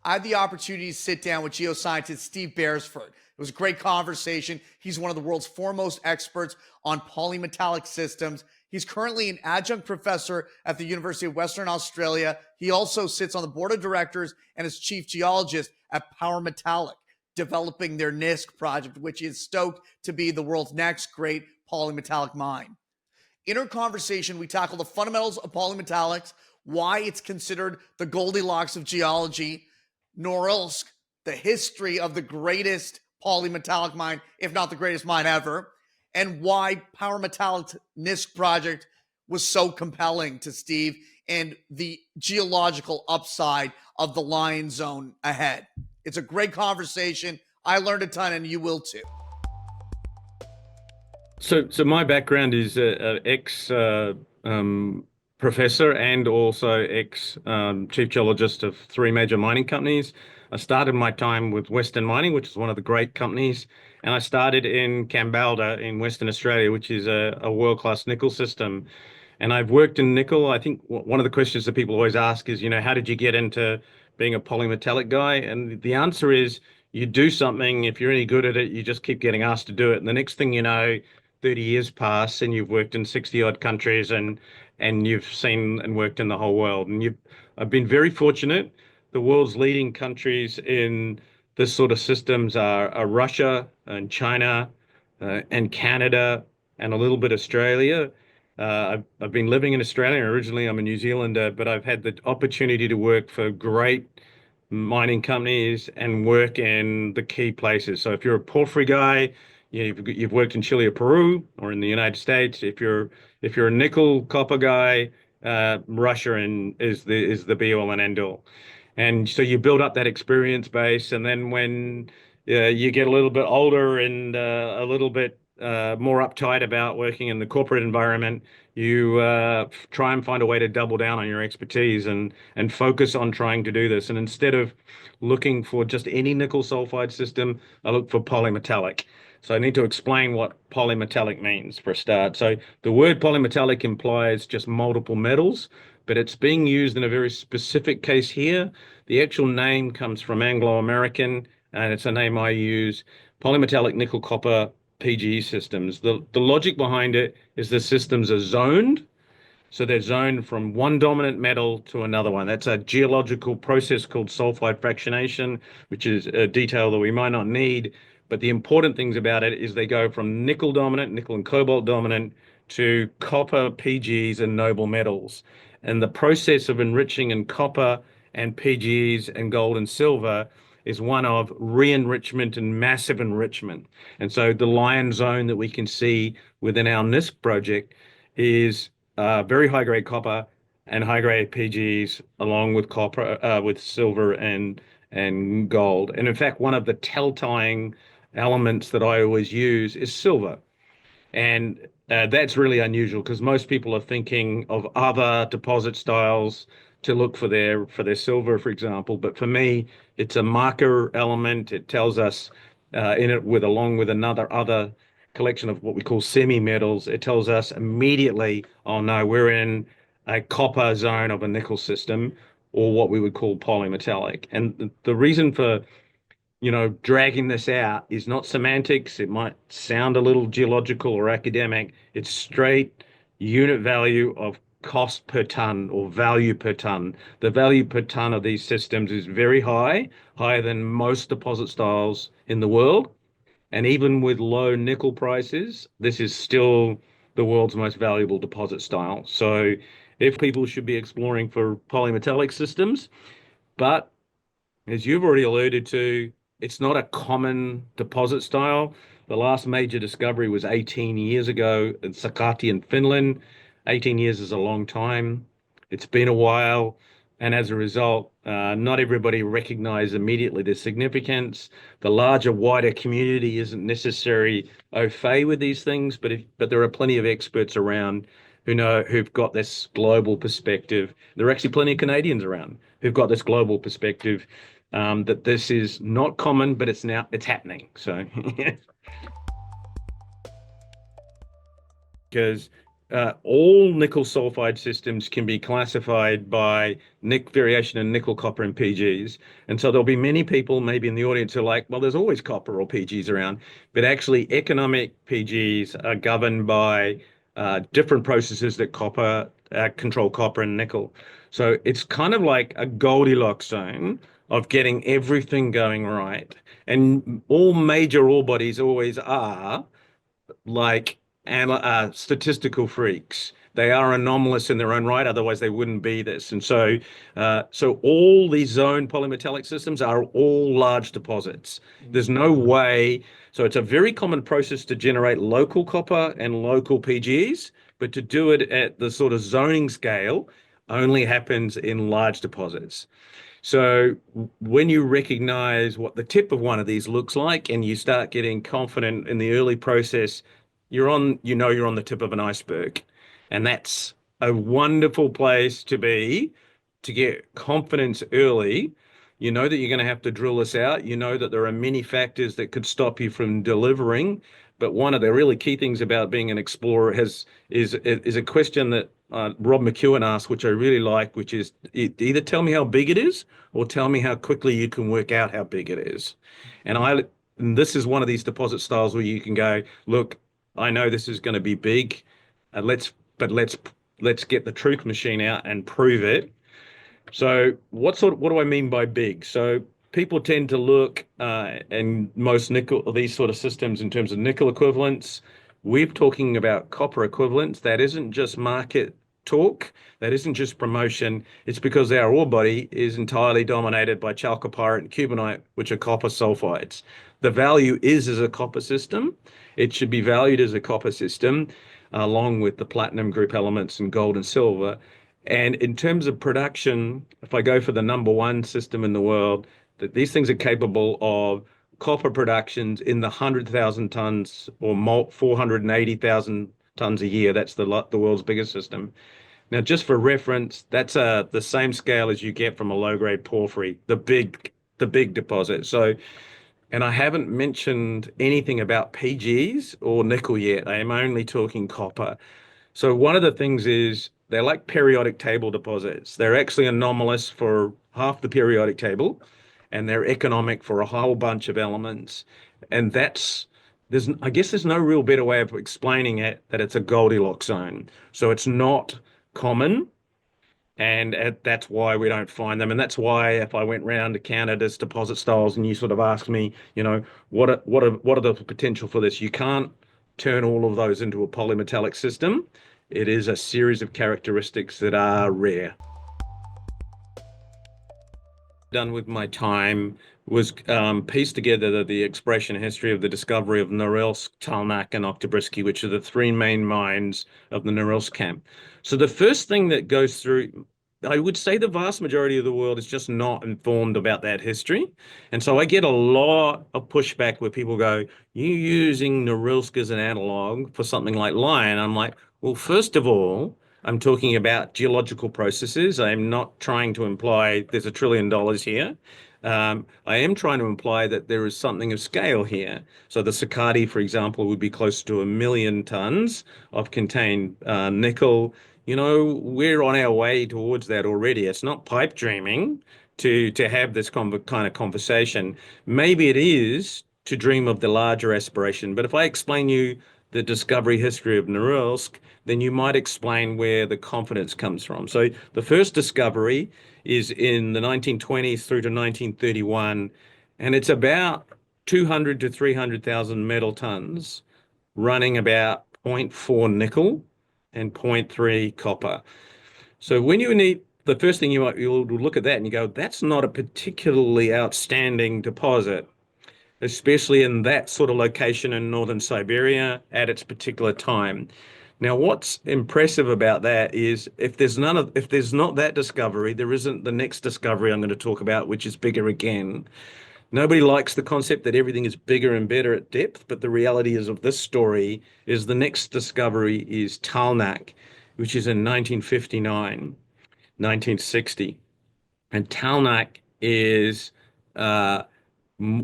I had the opportunity to sit down with geoscientist Steve Beresford. It was a great conversation. He's one of the world's foremost experts on polymetallic systems. He's currently an adjunct professor at the University of Western Australia. He also sits on the board of directors and is chief geologist at Polymetallic, developing their Nisk project, which is stoked to be the world's next great polymetallic mine. In our conversation, we tackle the fundamentals of polymetallics, why it's considered the Goldilocks of geology, Norilsk, the history of the greatest polymetallic mine, if not the greatest mine ever, and why Polymetallic's Nisk project was so compelling to Steve, and the geological upside of the Lion Zone ahead. It's a great conversation. I learned a ton, and you will too. So my background is ex professor and also ex chief geologist of three major mining companies. I started my time with Western Mining, which is one of the great companies, and I started in Kambalda in Western Australia, which is a world-class nickel system. And I've worked in nickel. I think one of the questions that people always ask is, how did you get into being a polymetallic guy? And the answer is you do something. If you're any good at it, you just keep getting asked to do it. And the next thing you know, 30 years pass and you've worked in 60 odd countries and you've seen and worked in the whole world. And I've been very fortunate. The world's leading countries in this sort of systems are Russia and China and Canada and a little bit Australia. I've been living in Australia. Originally, I'm a New Zealander, but I've had the opportunity to work for great mining companies and work in the key places. So if you're a porphyry guy, you've worked in Chile or Peru or in the United States. If you're a nickel copper guy, Russia is the be all and end all. And so you build up that experience base, and then when you get a little bit older and a little bit more uptight about working in the corporate environment, you try and find a way to double down on your expertise and focus on trying to do this. And instead of looking for just any nickel sulfide system, I look for polymetallic. So I need to explain what polymetallic means for a start. So the word polymetallic implies just multiple metals, but it's being used in a very specific case here. The actual name comes from Anglo-American, and it's a name I use, polymetallic nickel copper PGE systems. The logic behind it is the systems are zoned. So they're zoned from one dominant metal to another one. That's a geological process called sulfide fractionation, which is a detail that we might not need. But the important things about it is they go from nickel dominant, nickel and cobalt dominant, to copper, PGEs, and noble metals. And the process of enriching in copper and PGEs and gold and silver is one of re-enrichment and massive enrichment. And so the Lion Zone that we can see within our Nisk project is very high-grade copper and high-grade PGEs, along with copper, with silver and gold. And in fact, one of the telltale elements that I always use is silver. And that's really unusual because most people are thinking of other deposit styles to look for their silver, for example. But for me, it's a marker element. It tells us in it along with other collection of what we call semi-metals. It tells us immediately, oh no, we're in a copper zone of a nickel system, or what we would call polymetallic. And the reason for dragging this out is not semantics. It might sound a little geological or academic. It's straight unit value of cost per ton or value per ton. The value per ton of these systems is very high, higher than most deposit styles in the world. And even with low nickel prices, this is still the world's most valuable deposit style. So if people should be exploring for polymetallic systems, but as you've already alluded to, it's not a common deposit style. The last major discovery was 18 years ago in Sakatti in Finland. 18 years is a long time. It's been a while. And as a result, not everybody recognizes immediately the significance. The larger, wider community isn't necessarily au fait with these things, but there are plenty of experts around who've got this global perspective. There are actually plenty of Canadians around who've got this global perspective that this is not common, but it's happening. So because all nickel sulfide systems can be classified by variation in nickel, copper, and PGs. And so there'll be many people maybe in the audience who are like, well, there's always copper or PGs around. But actually, economic PGs are governed by different processes that control copper and nickel. So it's kind of like a Goldilocks zone of getting everything going right. And all major ore bodies always are like statistical freaks. They are anomalous in their own right, otherwise they wouldn't be this. And so all these zone polymetallic systems are all large deposits. There's no way. So it's a very common process to generate local copper and local PGEs, but to do it at the sort of zoning scale only happens in large deposits. So when you recognize what the tip of one of these looks like and you start getting confident in the early process, you're on the tip of an iceberg. And that's a wonderful place to be to get confidence early. You know that you're going to have to drill this out. You know that there are many factors that could stop you from delivering. But one of the really key things about being an explorer is a question that Rob McEwen asked, which I really like, which is either tell me how big it is or tell me how quickly you can work out how big it is. And this is one of these deposit styles where you can go, look, I know this is going to be big. Let's get the truth machine out and prove it. So what do I mean by big? So people tend to look and most nickel these sort of systems in terms of nickel equivalents. We're talking about copper equivalents. That isn't just market talk. That isn't just promotion. It's because our ore body is entirely dominated by chalcopyrite and cubonite, which are copper sulfides. The value is as a copper system. It should be valued as a copper system, along with the platinum group elements and gold and silver. And in terms of production, if I go for the number one system in the world, that these things are capable of copper productions in the 100,000 tons or more, 480,000 tons a year. That's the world's biggest system. Now, just for reference, that's the same scale as you get from a low-grade porphyry, the big deposit. So, and I haven't mentioned anything about PGs or nickel yet. I am only talking copper. So one of the things is they're like periodic table deposits. They're actually anomalous for half the periodic table, and they're economic for a whole bunch of elements. And I guess there's no real better way of explaining it that it's a Goldilocks zone. So it's not common, and that's why we don't find them. And that's why if I went round to Canada's deposit styles and you sort of asked me, what are the potential for this? You can't turn all of those into a polymetallic system. It is a series of characteristics that are rare. Done with my time was pieced together the expression history of the discovery of Norilsk, Talnak, and Oktyabrsky, which are the three main mines of the Norilsk camp. So the first thing that goes through, I would say the vast majority of the world is just not informed about that history. And so I get a lot of pushback where people go, you using Norilsk as an analog for something like Lion? I'm like, well, first of all, I'm talking about geological processes. I'm not trying to imply there's $1 trillion here. I am trying to imply that there is something of scale here. So the Sakatti, for example, would be close to 1 million tons of contained nickel. We're on our way towards that already. It's not pipe dreaming to have this kind of conversation. Maybe it is to dream of the larger aspiration. But if I explain you the discovery history of Norilsk, then you might explain where the confidence comes from. So the first discovery is in the 1920s through to 1931, and it's about 200 to 300,000 metal tons, running about 0.4 nickel and 0.3 copper. So when you need the first thing you'll look at that and you go, that's not a particularly outstanding deposit, especially in that sort of location in northern Siberia at its particular time. Now, what's impressive about that is if there's not that discovery, there isn't the next discovery I'm going to talk about, which is bigger again. Nobody likes the concept that everything is bigger and better at depth, but the reality is of this story is the next discovery is Talnak, which is in 1959, 1960. And Talnak is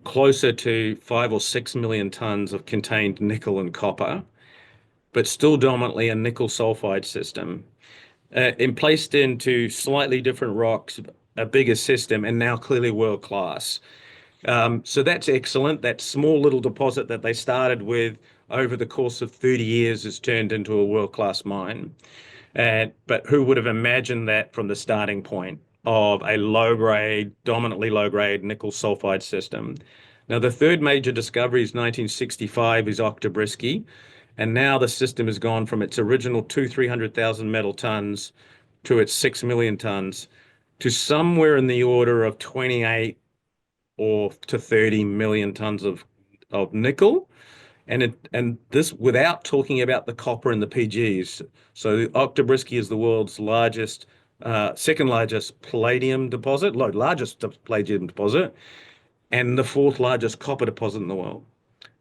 closer to 5 or 6 million tons of contained nickel and copper. but still dominantly a nickel sulfide system, placed into slightly different rocks, a bigger system, and now clearly world class. So that's excellent. That small little deposit that they started with over the course of 30 years has turned into a world-class mine. But who would have imagined that from the starting point of a low-grade, dominantly low-grade nickel sulfide system? Now, the third major discovery is 1965 is Oktyabrsky, and now the system has gone from its original 300,000 metal tons to its 6 million tons to somewhere in the order of 28 or to 30 million tons of nickel. And this without talking about the copper and the PGEs. So Oktyabrsky is the world's largest, second largest palladium deposit, largest palladium deposit, and the fourth largest copper deposit in the world.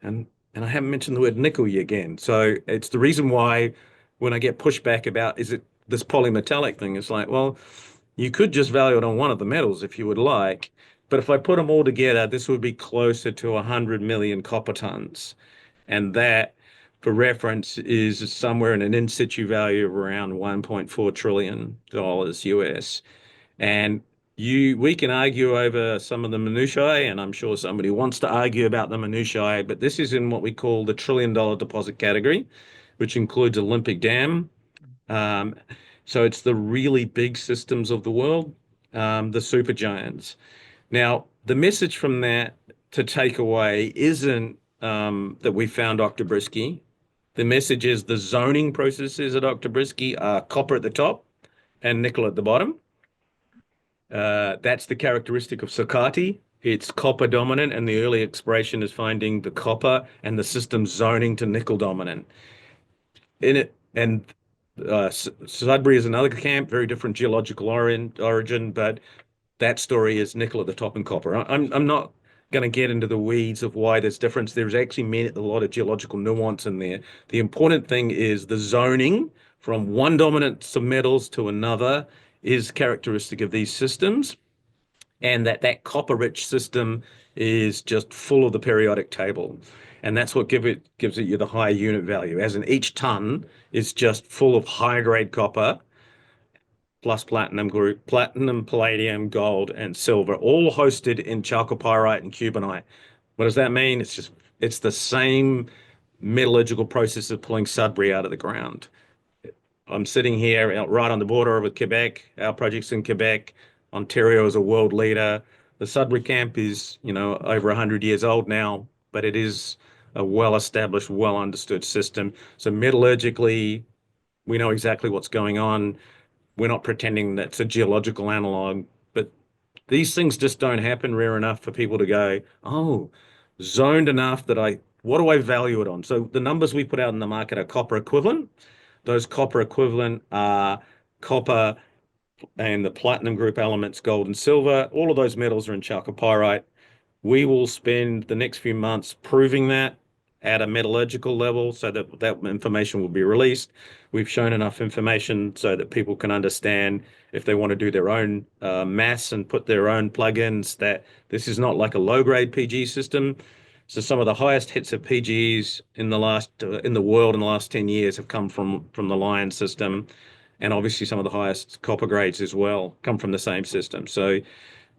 And and I haven't mentioned the word nickel yet again. So it's the reason why when I get pushback about is it this polymetallic thing, it's like, well, you could just value it on one of the metals if you would like. But if I put them all together, this would be closer to 100 million copper tons. And that, for reference, is somewhere in an in situ value of around $1.4 trillion US. And we can argue over some of the minutiae, and I'm sure somebody wants to argue about the minutiae, but this is in what we call the trillion-dollar deposit category, which includes Olympic Dam. So it's the really big systems of the world, the supergiants. Now, the message from that to take away isn't that we found Oktyabrsky. The message is the zoning processes at Oktyabrsky are copper at the top and nickel at the bottom. That's the characteristic of Sakati. It's copper dominant, and the early exploration is finding the copper and the system zoning to nickel dominant. In it, and Sudbury is another camp, very different geological origin, but that story is nickel at the top and copper. I'm not going to get into the weeds of why there's difference. There's actually a lot of geological nuance in there. The important thing is the zoning from one dominance of metals to another is characteristic of these systems, and that copper-rich system is just full of the periodic table. And that's what gives it you the higher unit value, as in each ton is just full of high-grade copper plus platinum group, platinum, palladium, gold, and silver, all hosted in chalcopyrite and cubonite. What does that mean? It's the same metallurgical process of pulling Sudbury out of the ground. I'm sitting here right on the border with Quebec. Our project's in Quebec. Ontario is a world leader. The Sudbury camp is, over 100 years old now, but it is a well-established, well-understood system. So metallurgically, we know exactly what's going on. We're not pretending that's a geological analog, but these things just don't happen rare enough for people to go, oh, zoned enough that what do I value it on? So the numbers we put out in the market are copper equivalent. Those copper equivalent are copper and the platinum group elements, gold and silver. All of those metals are in chalcopyrite. We will spend the next few months proving that at a metallurgical level so that information will be released. We've shown enough information so that people can understand if they want to do their own maths and put their own plugins that this is not like a low-grade PG system. So some of the highest hits of PGEs in the world in the last 10 years have come from the Lion system, and obviously some of the highest copper grades as well come from the same system. So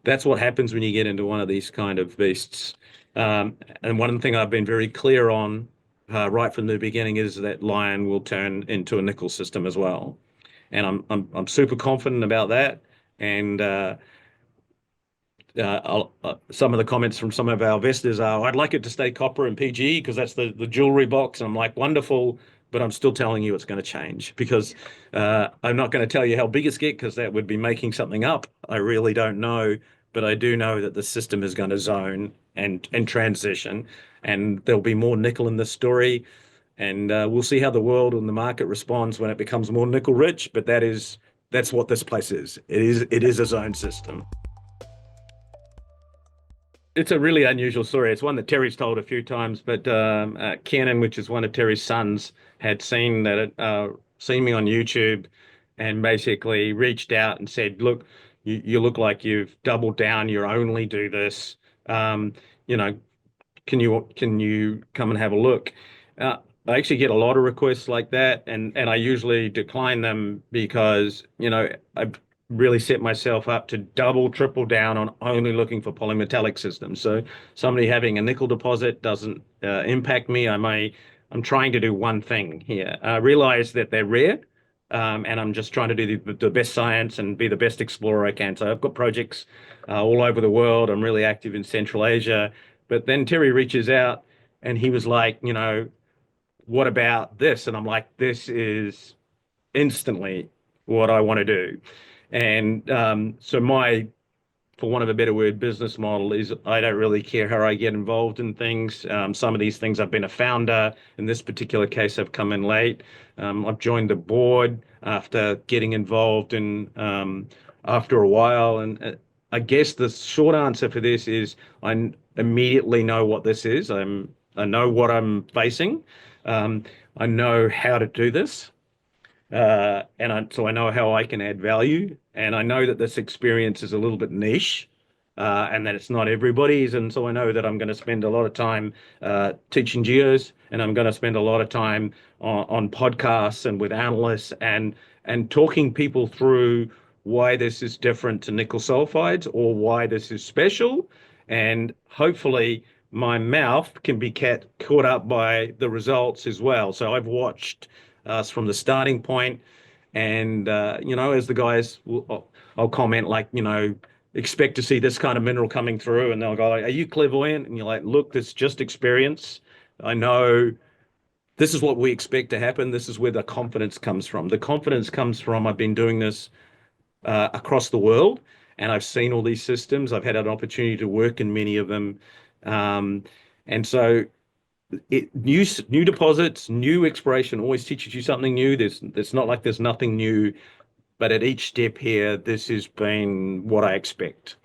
that's what happens when you get into one of these kind of beasts. And one thing I've been very clear on right from the beginning is that Lion will turn into a nickel system as well, and I'm super confident about that. And some of the comments from some of our investors are, I'd like it to stay copper and PGE because that's the jewelry box. And I'm like, wonderful, but I'm still telling you it's going to change because I'm not going to tell you how big it's get because that would be making something up. I really don't know, but I do know that the system is going to zone and transition, and there'll be more nickel in the story. And we'll see how the world and the market responds when it becomes more nickel rich. But that's what this place is. It is a zone system. It's a really unusual story. It's one that Terry's told a few times, but Kenan, which is one of Terry's sons, had seen me on YouTube and basically reached out and said, "Look, you look like you've doubled down. You only do this. You know, can you come and have a look?" I actually get a lot of requests like that, and I usually decline them because, I've really set myself up to double, triple down on only looking for polymetallic systems. So somebody having a nickel deposit doesn't impact me. I'm trying to do one thing here. I realize that they're rare, and I'm just trying to do the best science and be the best explorer I can. So I've got projects all over the world. I'm really active in Central Asia. But then Terry reaches out and he was like, what about this? And I'm like, this is instantly what I want to do. And so my, for want of a better word, business model is I don't really care how I get involved in things. Some of these things I've been a founder. In this particular case, I've come in late. I've joined the board after getting involved in after a while. And I guess the short answer for this is I immediately know what this is. I know what I'm facing. Um, I know how to do this. So I know how I can add value, and I know that this experience is a little bit niche, and that it's not everybody's. And so I know that I'm going to spend a lot of time teaching geos, and I'm going to spend a lot of time on podcasts and with analysts and talking people through why this is different to nickel sulfides or why this is special, and hopefully my mouth can be caught up by the results as well. So I've watched us from the starting point. And, as the guys, I'll comment like, expect to see this kind of mineral coming through. And they'll go, are you clairvoyant? And you're like, look, this is just experience. I know this is what we expect to happen. This is where the confidence comes from. The confidence comes from I've been doing this across the world and I've seen all these systems. I've had an opportunity to work in many of them. Um, and so new deposits, new exploration always teaches you something new. It's not like there's nothing new, but at each step here, this has been what I expect.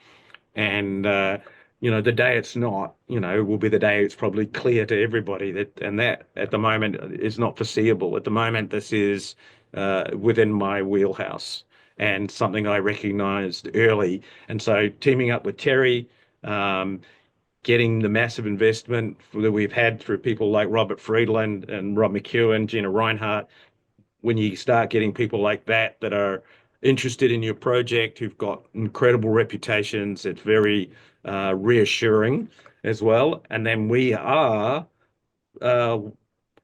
And the day it's not, will be the day it's probably clear to everybody that at the moment is not foreseeable. At the moment, this is within my wheelhouse and something I recognized early. And so teaming up with Terry, getting the massive investment that we've had through people like Robert Friedland and Rob McEwen, Gina Reinhardt, when you start getting people like that are interested in your project, who've got incredible reputations, it's very reassuring as well. And then we are uh,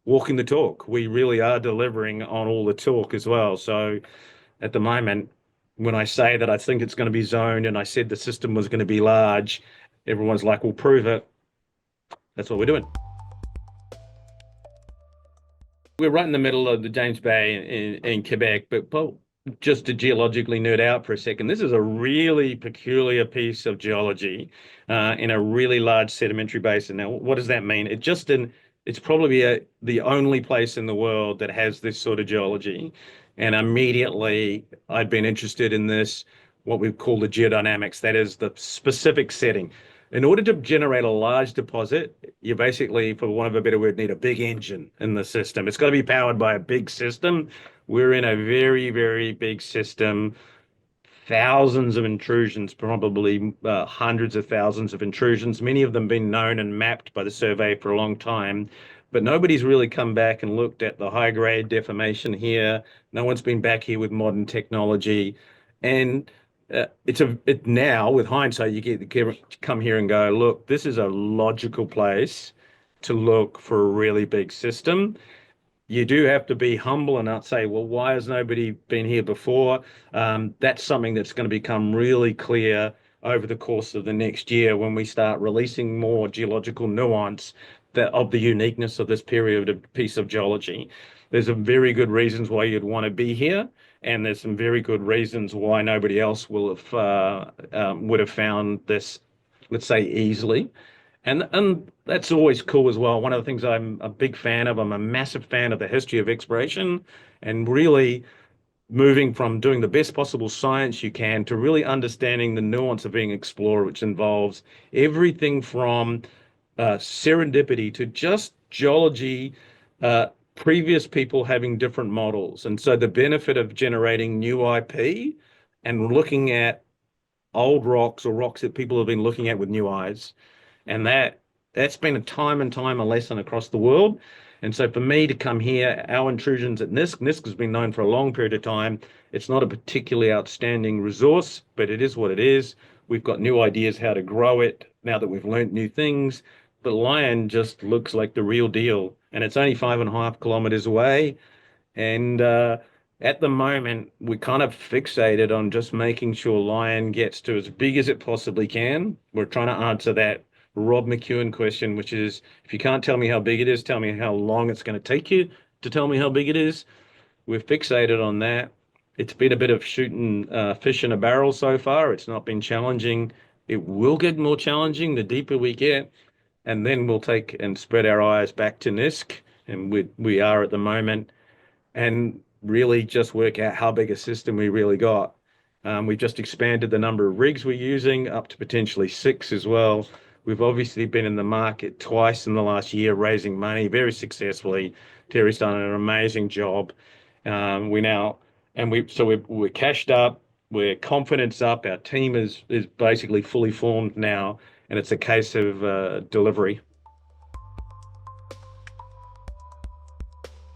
walking the talk. We really are delivering on all the talk as well. So at the moment, when I say that I think it's going to be zoned and I said the system was going to be large, everyone's like, we'll prove it. That's what we're doing. We're right in the middle of the James Bay in Quebec, but just to geologically nerd out for a second, this is a really peculiar piece of geology in a really large sedimentary basin. Now, what does that mean? It's probably the only place in the world that has this sort of geology. And immediately I'd been interested in this, what we call the geodynamics, that is the specific setting. In order to generate a large deposit, you basically, for want of a better word, need a big engine in the system. It's got to be powered by a big system. We're in a very, very big system, thousands of intrusions, probably hundreds of thousands of intrusions, many of them been known and mapped by the survey for a long time. But nobody's really come back and looked at the high grade deformation here. No one's been back here with modern technology. And now with hindsight, you get to come here and go, look, this is a logical place to look for a really big system. You do have to be humble and not say, well, why has nobody been here before? That's something that's going to become really clear over the course of the next year when we start releasing more geological nuance of the uniqueness of this period of piece of geology. There's some very good reasons why you'd want to be here, and there's some very good reasons why nobody else would have found this, let's say, easily. And that's always cool as well. One of the things I'm a big fan of, I'm a massive fan of the history of exploration and really moving from doing the best possible science you can to really understanding the nuance of being an explorer, which involves everything from serendipity to just geology, previous people having different models. And so the benefit of generating new IP and looking at old rocks or rocks that people have been looking at with new eyes, and that's been a time and time a lesson across the world. And so for me to come here, our intrusions at Nisk has been known for a long period of time. It's not a particularly outstanding resource, but it is what it is. We've got new ideas how to grow it now that we've learned new things. But Lion just looks like the real deal, and it's only 5.5 kilometers away. And at the moment, we're kind of fixated on just making sure Lion gets to as big as it possibly can. We're trying to answer that Rob McEwen question, which is, if you can't tell me how big it is, tell me how long it's going to take you to tell me how big it is. We're fixated on that. It's been a bit of shooting fish in a barrel so far. It's not been challenging. It will get more challenging the deeper we get, and then we'll take and spread our eyes back to Nisk, and we are at the moment, and really just work out how big a system we really got. We've just expanded the number of rigs we're using up to potentially 6 as well. We've obviously been in the market twice in the last year raising money very successfully. Terry's done an amazing job. We're cashed up, we're confidence up. Our team is basically fully formed now, and it's a case of delivery.